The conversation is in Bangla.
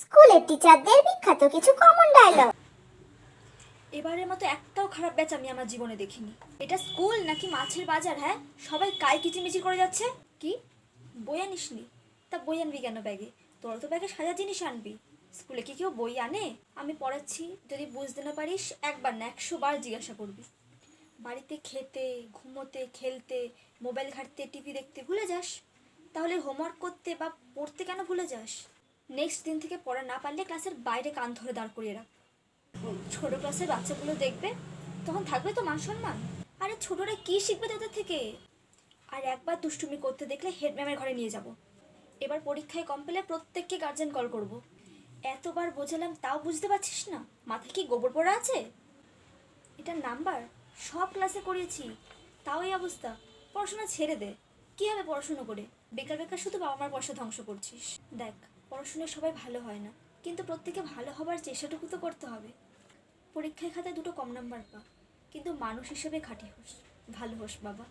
স্কুলের টিচারদের বিখ্যাত কিছু কমন ডায়লগ। এবারের মতো একটাও খারাপ ব্যাচ আমি আমার জীবনে দেখিনি। এটা স্কুল নাকি মাছের বাজার? হ্যাঁ, সবাই কাই কিচিমিচি করে যাচ্ছে। কি বই আনিসনি? তা বই আনবি কেন ব্যাগে? তোরা তো ব্যাগে সাজা জিনিস আনবি। স্কুলে কি কেউ বই আনে? আমি পড়াচ্ছি, যদি বুঝতে না পারিস একবার না 100 বার জিজ্ঞাসা করবি। বাড়িতে খেতে, ঘুমোতে, খেলতে, মোবাইল ঘাঁটতে, টিভি দেখতে ভুলে যাস, তাহলে হোমওয়ার্ক করতে বা পড়তে কেন ভুলে যাস? নেক্সট দিন থেকে পড়া না পারলে ক্লাসের বাইরে কান ধরে দাঁড় করিয়ে রাখ। ছোট ক্লাসের বাচ্চাগুলো দেখবে, তখন থাকবে তো মান সম্মান? আরে ছোটরা কি শিখবে তাদের থেকে? আর একবার দুষ্টুমি করতে দেখলে হেড ম্যামের ঘরে নিয়ে যাব। এবার পরীক্ষায় কম পেলে প্রত্যেককে গার্জেন কল করব। এতবার বোঝালাম তাও বুঝতে পারছিস না? মাথায় কি গোবর পড়া আছে? এটা নাম্বার সব ক্লাসে করিয়েছি, তাও এই অবস্থা। পড়াশোনা ছেড়ে দে। কী হবে পড়াশুনো করে? বেকার বেকার শুধু বাবা মার পয়সা ধ্বংস করছিস। দেখ, পড়াশোনায় সবাই ভালো হয় না, কিন্তু প্রত্যেকে ভালো হবার চেষ্টাটুকু তো করতে হবে। পরীক্ষায় খাতায় 2টো কম নাম্বার পা, কিন্তু মানুষ হিসেবে খাঁটি হোস, ভালো হোস বাবা।